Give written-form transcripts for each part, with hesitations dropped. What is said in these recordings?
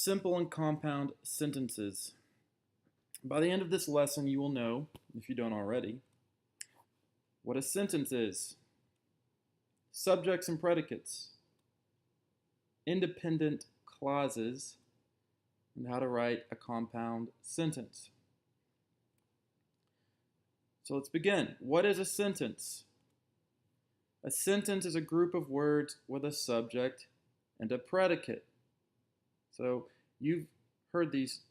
Simple and compound sentences. By the end of this lesson, you will know, if you don't already, what a sentence is, subjects and predicates, independent clauses, and how to write a compound sentence. So let's begin. What is a sentence? A sentence is a group of words with a subject and a predicate. So you've heard these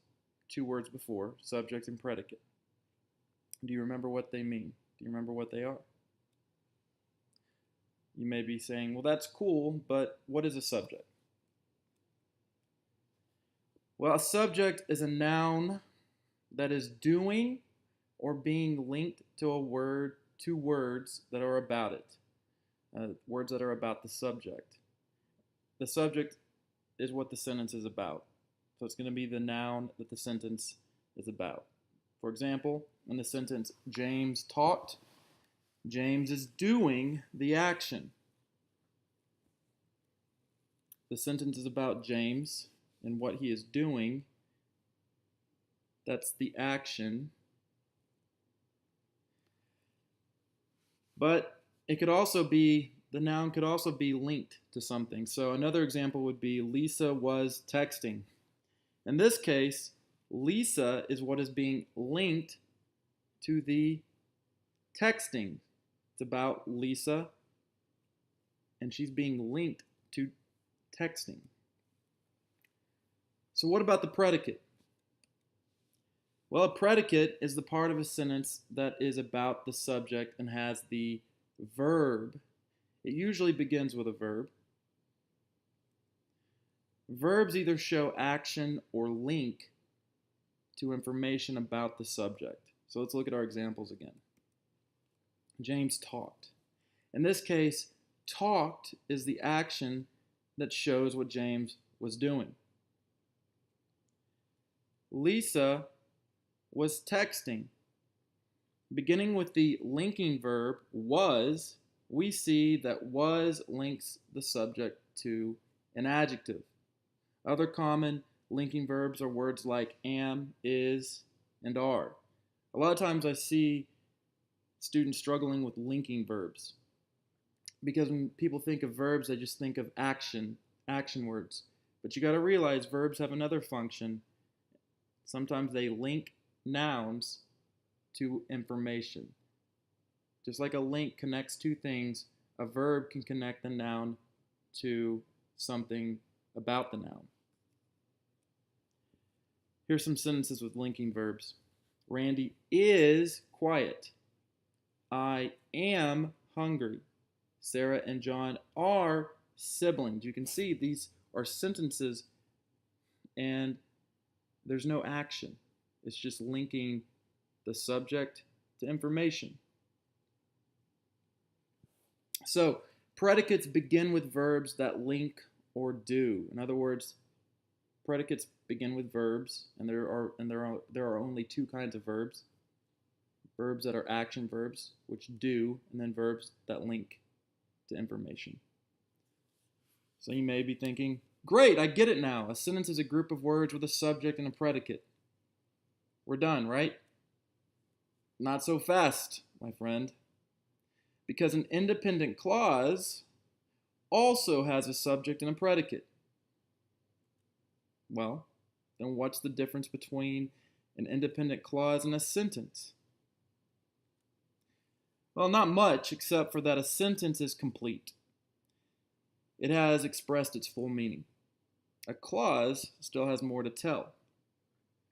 two words before, subject and predicate. Do you remember what they mean? Do you remember what they are? You may be saying, well, that's cool, but what is a subject? Well, a subject is a noun that is doing or being linked to a word, to words that are about it, words that are about the subject. The subject is what the sentence is about. So it's going to be the noun that the sentence is about. For example, in the sentence, James talked, James is doing the action. The sentence is about James and what he is doing. That's the action. But it could also be, the noun could also be linked to something. So another example would be Lisa was texting. In this case, Lisa is what is being linked to the texting. It's about Lisa, and she's being linked to texting. So what about the predicate? Well, a predicate is the part of a sentence that is about the subject and has the verb. It usually begins with a verb. Verbs either show action or link to information about the subject. So let's look at our examples again. James talked. In this case, talked is the action that shows what James was doing. Lisa was texting. Beginning with the linking verb was, we see that was links the subject to an adjective. Other common linking verbs are words like am, is, and are. A lot of times I see students struggling with linking verbs because when people think of verbs, they just think of action words. But you got to realize verbs have another function. Sometimes they link nouns to information. Just like a link connects two things, a verb can connect the noun to something about the noun. Here's some sentences with linking verbs. Randy is quiet. I am hungry. Sarah and John are siblings. You can see these are sentences and there's no action. It's just linking the subject to information. So, predicates begin with verbs that link or do. In other words, predicates begin with verbs, and there are only two kinds of verbs. Verbs that are action verbs, which do, and then verbs that link to information. So you may be thinking, great, I get it now. A sentence is a group of words with a subject and a predicate. We're done, right? Not so fast, my friend. Because an independent clause also has a subject and a predicate. Well, then what's the difference between an independent clause and a sentence? Well, not much, except for that a sentence is complete. It has expressed its full meaning. A clause still has more to tell.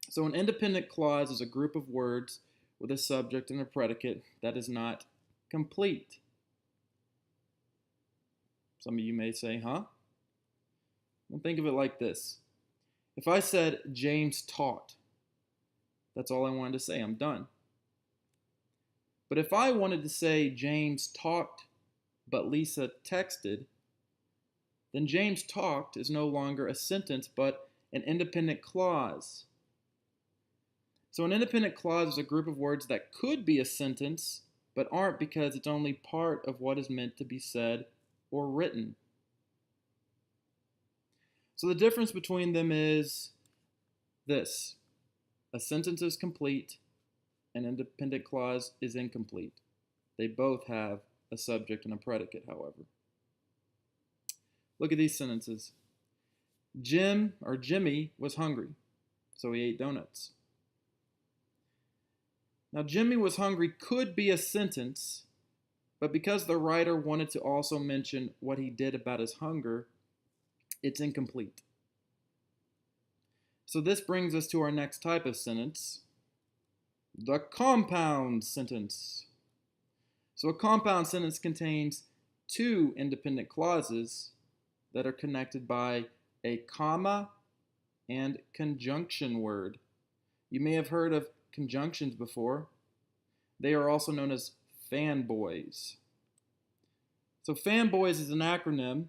So an independent clause is a group of words with a subject and a predicate that is not complete. Some of you may say, huh? Well, think of it like this. If I said James taught, that's all I wanted to say. I'm done. But if I wanted to say James talked, but Lisa texted, then James talked is no longer a sentence, but an independent clause. So an independent clause is a group of words that could be a sentence, but aren't because it's only part of what is meant to be said or written. So the difference between them is this. A sentence is complete, an independent clause is incomplete. They both have a subject and a predicate, however. Look at these sentences. Jimmy was hungry, so he ate donuts. Now, Jimmy was hungry could be a sentence, but because the writer wanted to also mention what he did about his hunger, it's incomplete. So this brings us to our next type of sentence, the compound sentence. So a compound sentence contains two independent clauses that are connected by a comma and conjunction word. You may have heard of conjunctions before. They are also known as fanboys. So fanboys is an acronym,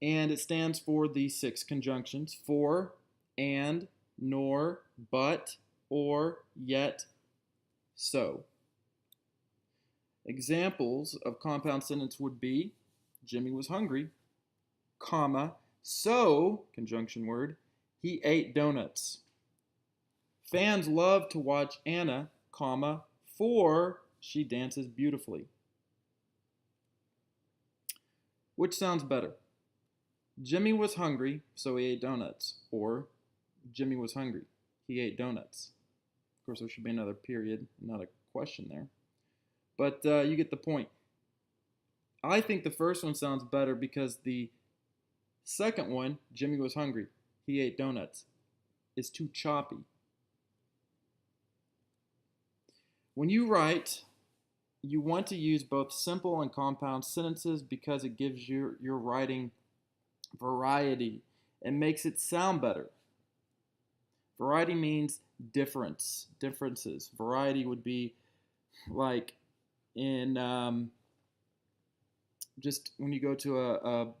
and it stands for the 6 conjunctions: for, and, nor, but, or, yet, so. Examples of compound sentence would be Jimmy was hungry, comma, so, conjunction word, he ate donuts. Fans love to watch Anna, comma, for she dances beautifully. Which sounds better? Jimmy was hungry, so he ate donuts. Or Jimmy was hungry, he ate donuts. Of course, there should be another period, not a question there. But you get the point. I think the first one sounds better because the second one, Jimmy was hungry, he ate donuts, is too choppy. When you write, you want to use both simple and compound sentences because it gives your writing variety and makes it sound better. Variety means differences. Variety would be like in just when you go to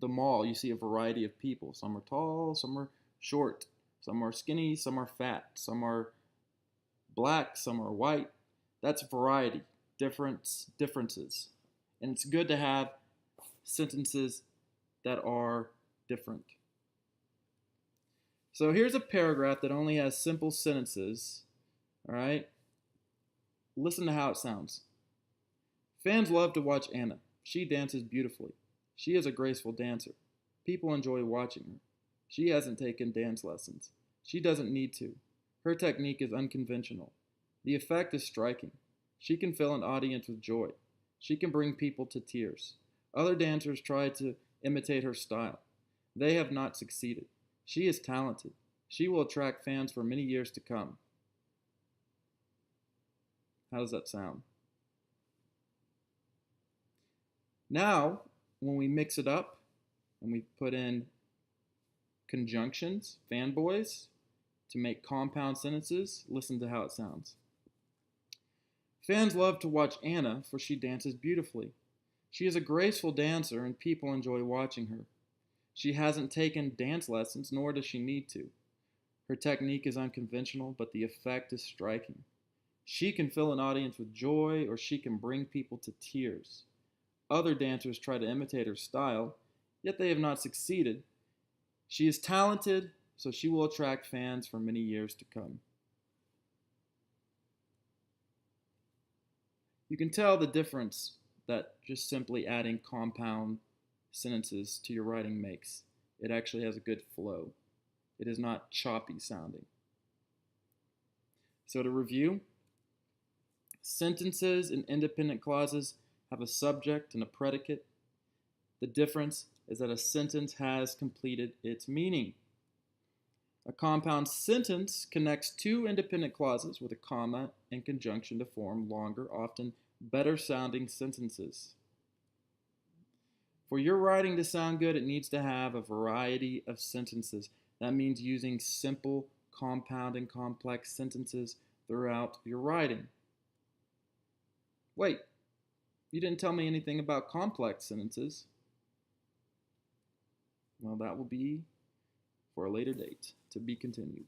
the mall, you see a variety of people. Some are tall, some are short, some are skinny, some are fat, some are black, some are white. That's variety, differences. And it's good to have sentences that are different. So here's a paragraph that only has simple sentences. All right? Listen to how it sounds. Fans love to watch Anna. She dances beautifully. She is a graceful dancer. People enjoy watching her. She hasn't taken dance lessons. She doesn't need to. Her technique is unconventional. The effect is striking. She can fill an audience with joy. She can bring people to tears. Other dancers try to imitate her style. They have not succeeded. She is talented. She will attract fans for many years to come. How does that sound? Now, when we mix it up and we put in conjunctions, fanboys, to make compound sentences, listen to how it sounds. Fans love to watch Anna, for she dances beautifully. She is a graceful dancer, and people enjoy watching her. She hasn't taken dance lessons, nor does she need to. Her technique is unconventional, but the effect is striking. She can fill an audience with joy, or she can bring people to tears. Other dancers try to imitate her style, yet they have not succeeded. She is talented, so she will attract fans for many years to come. You can tell the difference that just simply adding compound sentences to your writing makes. It actually has a good flow. It is not choppy sounding. So to review, sentences and independent clauses have a subject and a predicate. The difference is that a sentence has completed its meaning. A compound sentence connects two independent clauses with a comma and conjunction to form longer, often better sounding sentences. For your writing to sound good, it needs to have a variety of sentences. That means using simple, compound, and complex sentences throughout your writing. Wait, you didn't tell me anything about complex sentences. Well, that will be for a later date, to be continued.